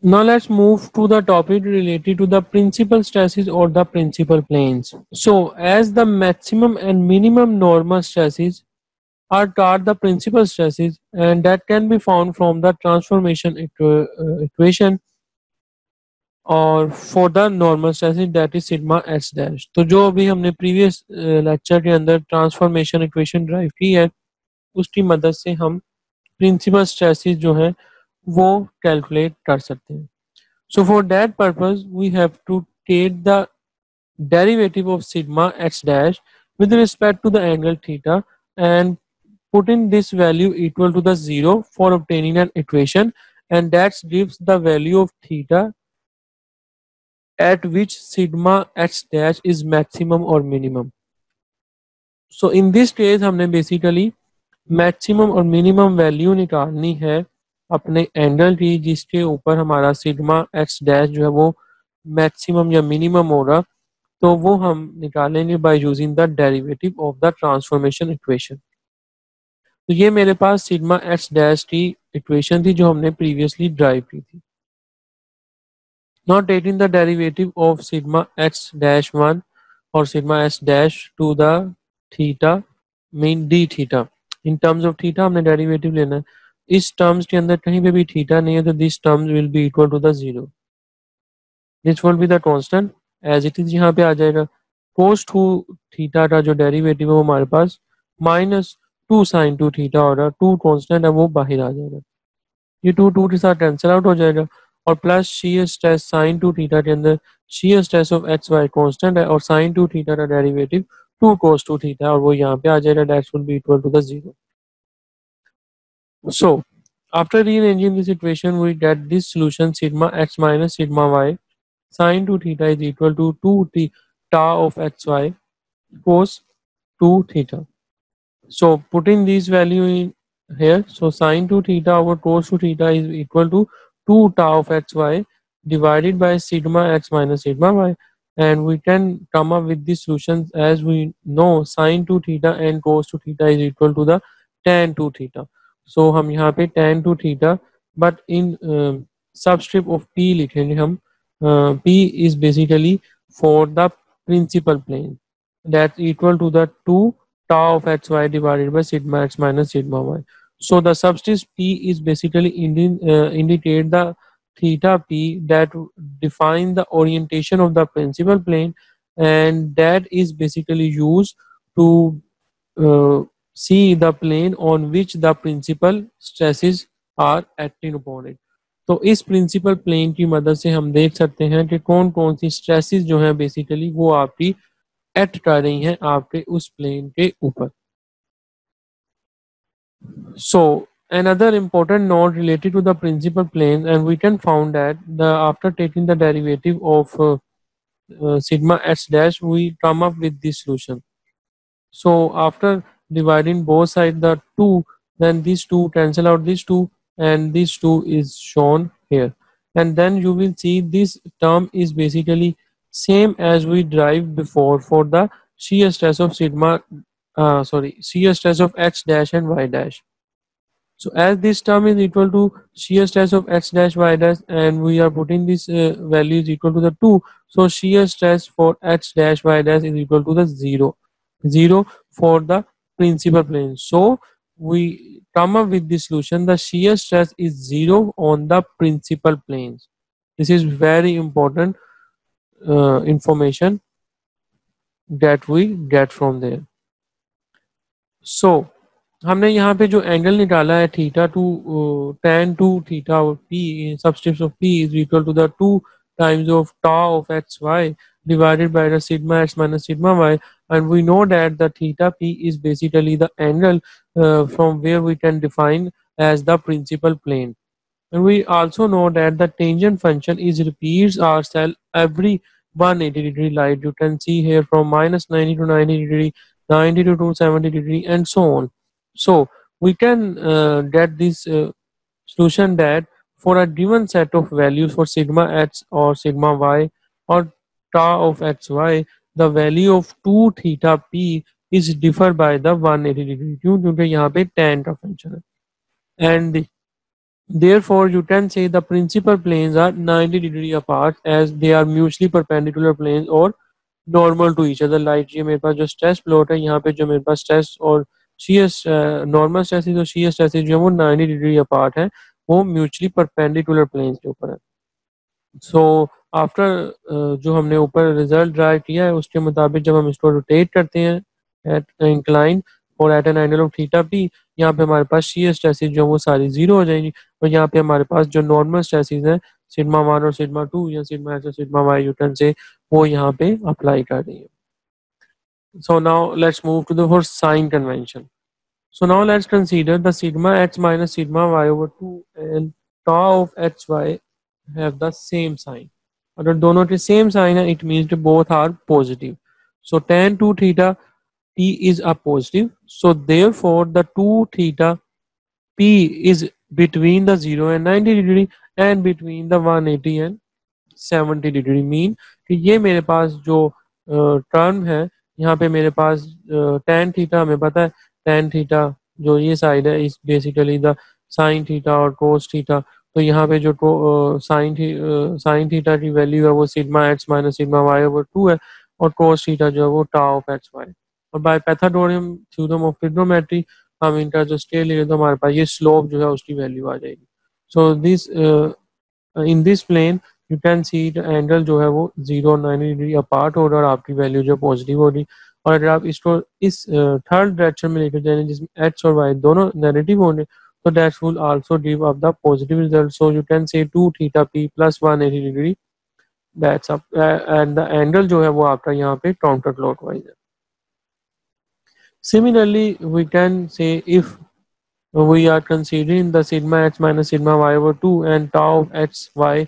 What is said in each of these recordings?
Now let's move to the topic related to the principal stresses or the principal planes. So as the maximum and minimum normal stresses are taught the principal stresses and that can be found from the transformation equation और for the normal stresses that is sigma s dash. तो जो अभी हमने previous lecture के अंदर transformation equation drive की है उसकी मदद से हम प्रिंसिपल स्ट्रेसिस जो है वो कैलकुलेट कर सकते हैं। So for that purpose we have to take the derivative of sigma x dash with respect to the angle theta and putting this value equal to the zero for obtaining an equation and that gives the value of theta at which sigma x dash is maximum or minimum. So in this case हमने basically maximum और minimum value निकालनी है अपने angle की जिसके ऊपर हमारा sigma x dash जो है वो मैक्सिमम या मिनिमम होगा, तो वो हम निकालेंगे by using the derivative of the transformation equation. तो ये मेरे पास सिग्मा एक्स डैश की इक्वेशन थी जो हमने प्रीवियसली ड्राइव की थी। Now taking the derivative of sigma x dash 1 or sigma s dash to the theta mean d theta in terms of theta हमने डेरिवेटिव लेना है। इस टर्म्स के अंदर कहीं पे भी थीटा नहीं है तो this terms will be equal to the zero, this will be the constant as it is. यहाँ पे आ जाएगा cos 2 थीटा का जो डेरिवेटिव है वो हमारे पास माइनस 2 sin 2 थीटा और 2 कांस्टेंट है वो बाहर आ जाएगा, ये टू टू के साथ कैंसिल आउट हो जाएगा और plus shear stress sine two theta के अंदर shear stress of x y constant है और साइन टू थीटा का derivative two cos two theta और वो यहाँ पे आ जाएगा, that will be equal to the zero. So after rearranging this equation we get this solution sigma x minus sigma y sine two theta is equal to two tau of x y cos two theta. So putting these value in here, so sine 2 theta over cos 2 theta is equal to 2 tau of xy divided by sigma x minus sigma y, and we can come up with this solution as we know sine 2 theta and cos 2 theta is equal to the tan 2 theta. So हम यहाँ पे tan 2 theta but in subscript of p लिखेंगे हम, p is basically for the principal plane that equal to the 2 tau of xy divided by sigma x minus sigma y. So the subscript p is basically indicate the theta p that define the orientation of the principal plane, and that is basically used to see the plane on which the principal stresses are acting upon it. तो इस principal plane की मदद से हम देख सकते हैं कि कौन कौन सी स्ट्रेसेस जो हैं बेसिकली वो आपकी एक्ट कर रही हैं आपके उस प्लेन के ऊपर। So another important note related to the principal plane, and we can found that the after taking the derivative of sigma x dash we come up with this solution. So after dividing both sides the 2, then these 2 cancel out these 2 and this 2 is shown here, and then you will see this term is basically same as we derived before for the shear stress of sigma shear stress of x dash and y dash. So as this term is equal to shear stress of x dash y dash and we are putting this value is equal to the 2, so shear stress for x dash y dash is equal to the 0 for the principal plane. So we come up with this solution, the shear stress is 0 on the principal planes. This is very important information that we get from there. So हमने यहाँ पे जो angle निकाला है theta two tan two theta और p subscript of p is equal to the 2 times of tau of xy divided by the sigma x minus sigma y, and we know that the theta p is basically the angle from where we can define as the principal plane, and we also know that the tangent function is repeats ourselves every 180 degree, like you can see here from minus 90 to 90 degree, 90 to 270 degree and so on. So we can get this solution that for a given set of values for sigma x or sigma y or tau of xy, the value of 2 theta p is differ by the 180 degree, क्यों? क्योंकि यहाँ पे tan का function है, and Therefore, you can say the principal planes are 90 degree apart as they are mutually perpendicular planes or normal to each other light. ये मेरे पास जो stress plot है, यहाँ पे जो मेरे पास स्ट्रेस और शीयर नॉर्मल स्ट्रेसेस और शीयर स्ट्रेसेस जो है वो 90 डिग्री अपार्ट है, वो म्यूचुअली परपेंडिकुलर प्लेन्स के ऊपर है। सो आफ्टर जो हमने ऊपर रिजल्ट ड्राइव किया है उसके मुताबिक जब हम इसको रोटेट करते हैं एट इंक्लाइन और at an angle of theta P, यहाँ पे हमारे पास शीयर स्ट्रेसेस जो है वो सारी जीरो हो जाएंगी और यहाँ पे हमारे पास जो नॉर्मल स्ट्रेसेस हैं सिग्मा वन और सिग्मा टू या सिग्मा एक्स और सिग्मा वाई न्यूटन से वो यहाँ पे अप्लाई कर रही है। So now let's move to the first sign convention. So now let's consider the sigma x minus sigma y over 2 and tau of xy have the same sign. अगर दोनों के same sign है, it means that both are positive. So tan 2 theta p is a positive. So therefore the 2 theta p is between the 0 and 90 degree and between the 180 and 70 degree mean कि ये मेरे पास जो term है यहाँ पे मेरे पास tan theta हमें पता है, tan थीटा जो ये साइड है इस बेसिकली द साइन थीटा और कोस थीटा। तो यहाँ पे जो साइन थीटा की वैल्यू है वो sigma x minus sigma y over two है और कोस थीटा जो है वो टाउ ऑफ एक्स वाई। और by Pythagoras theorem of trigonometry हम इनका जो स्केल ले तो हमारे पास ये स्लोप जो है उसकी वैल्यू आ जाएगी। So this in this plane you can see angle जो है वो 0 90 डिग्री अपार्ट हो रहा है और आपकी वैल्यू जो पॉजिटिव हो रही। और अगर आप इसको इस थर्ड डायरेक्शन में लेकर जाएंगे जिसमें एक्स और वाई दोनों नेगेटिव होंगे तो that will also give up the positive result. So you can say 2 theta P plus 180 degree that's up and the angle जो है वो आपका यहाँ पे काउंटर क्लॉकवाइज है। Similarly, we can say if we are considering the sigma x minus sigma y over 2 and tau of x y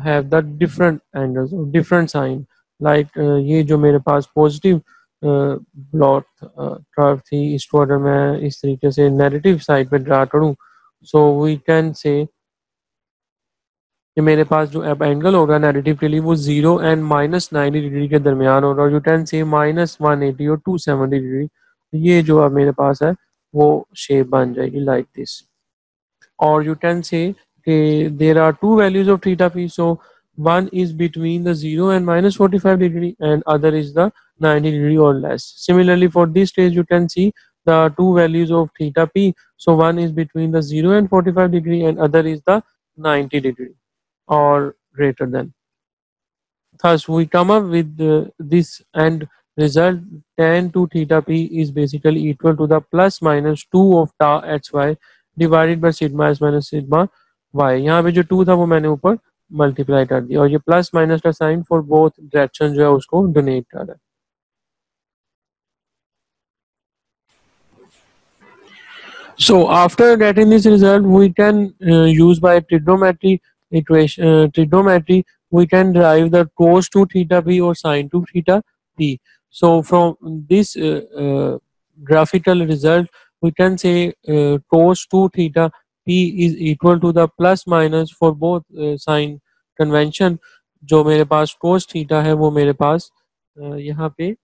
have the different angles or different sign like ये जो मेरे पास पॉजिटिव प्लॉट कर्व थी इसको अगर मैं इस तरीके से नेगेटिव साइड पे ड्रा करूं सो वी कैन से कि मेरे पास जो अब एंगल होगा नेगेटिव के लिए वो 0 एंड -90 डिग्री के दरमियान होगा और यू कैन से -180 और 270 डिग्री। ये जो अब मेरे पास है वो शेप बन जाएगी like this. or you can say okay, there are two values of theta p, so one is between the 0 and -45 degree and other is the 90 degree or less. Similarly for this stage you can see the two values of theta p, so one is between the 0 and 45 degree and other is the 90 degree or greater than. Thus we come up with this and result tan 2 theta p is basically equal to the plus minus 2 of tau hy divided by sigma s minus sigma y. यहाँ पे जो 2 था वो मैंने ऊपर multiply कर दिया और ये प्लस माइनस का साइन फॉर बोथ डायरेक्शन जो है उसको डोनेट कर रहा है। So after getting this result, we can use by trigonometry equation. Trigonometry, we can derive the cos 2 theta p or sin 2 theta p. So from this graphical result, we can say cos 2 theta p is equal to the plus minus for both sin convention. जो मेरे पास cos theta है वो मेरे पास यहाँ पे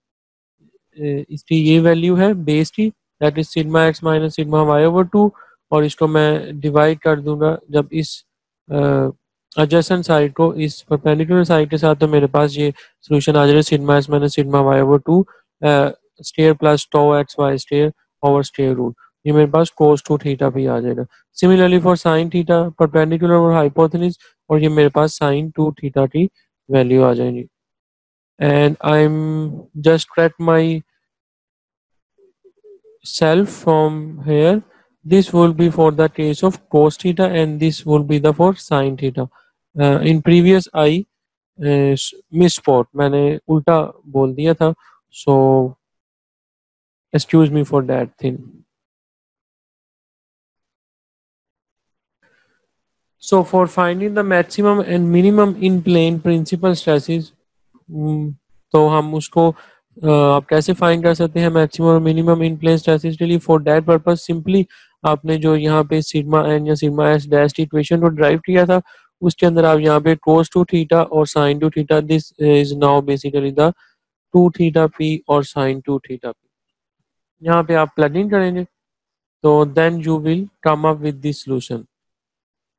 इसकी ये value है बेस की that is sigma x minus sigma y over two और इसको मैं डिवाइड कर दूंगा जब इस एडजेसेंट साइड को इस परपेंडिकुलर साइड के साथ तो मेरे पास ये सोल्यूशन आ जाएगा sigma x minus sigma y over two square plus tau x y square over square root. ये मेरे पास कोस टू थीटा भी आ जाएगा। Similarly for sine theta perpendicular और हाइपोटेन्यूज और ये मेरे पास साइन टू थीटा की वैल्यू आ जाएगी। And I am just correct my self from here. This will be for the case of cos theta and this will be the for sin theta. In previous I misspot, मैंने उल्टा बोल दिया था, so excuse me for that thing. So for finding the maximum and minimum in plane principal stresses, तो हम उसको आप कैसे फाइंड कर सकते हैं मैक्सिमम और मिनिमम इन प्लेन स्ट्रेसेस के लिए। फॉर दैट पर्पस सिंपली आपने जो यहाँ पे सिग्मा एन या सिग्मा एस डैश की इक्वेशन को ड्राइव किया था उसके अंदर आप यहाँ पे कोस टू थीटा और sine two theta this is now basically the two theta P और साइन टू थीटा पी यहाँ पे आप प्लग इन करेंगे तो then you will come up with this solution.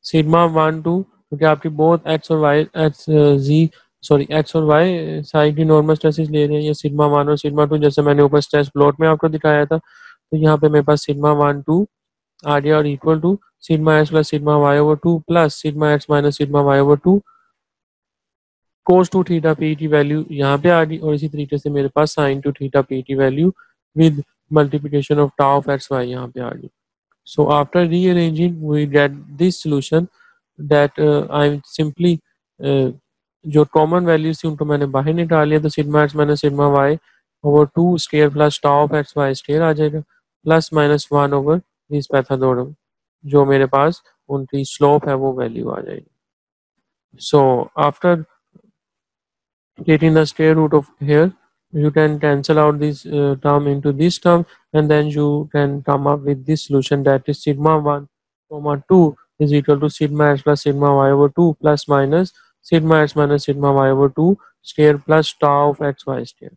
Sigma 1 2, क्योंकि आपकी बोथ एक्स और y x g sorry x और वाई साइड की नॉर्मल स्ट्रेसेस ले रहे हैं, ये सिग्मा 1 और सिग्मा 2, जैसे मैंने ऊपर स्ट्रेस प्लॉट में आपको दिखाया था। तो यहाँ पे मेरे पास सिग्मा 1 2 आ गया और equal to sigma x plus sigma y over 2 plus sigma x minus sigma y over 2 cos two theta P की वैल्यू यहाँ पे आ गई, और इसी तरीके से मेरे पास साइन टू थीटा पी की value with multiplication of tau of x y यहाँ पे आ गई। So after rearranging, we get this solution that I simply जो कॉमन वैल्यूज थी उनको मैंने बाहर निकाल लिया, तो sigma x minus sigma y over 2 square plus tau of x y square आ जाएगा, plus minus 1 over this Pythagoras, जो मेरे पास उनकी स्लोप है वो वैल्यू आ जाएगी। So after taking the square root of here, you can cancel out this term into this term, and then you can come up with this solution, that is sigma 1 comma 2 is equal to sigma x plus sigma y over 2 plus minus sigma x minus sigma y over 2 square plus tau of x y square.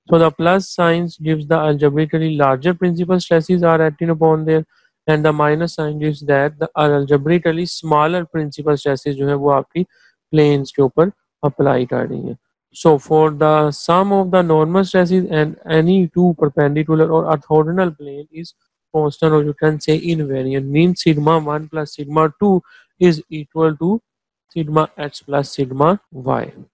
So the plus signs gives the algebraically larger principal stresses are acting upon there, and the minus sign gives that the algebraically smaller principal stresses जो है वो आपकी planes के ऊपर apply कर रही हैं. So for the sum of the normal stresses and any two perpendicular or orthogonal plane is constant, or you can say invariant, means sigma 1 plus sigma 2 is equal to sigma x plus sigma y.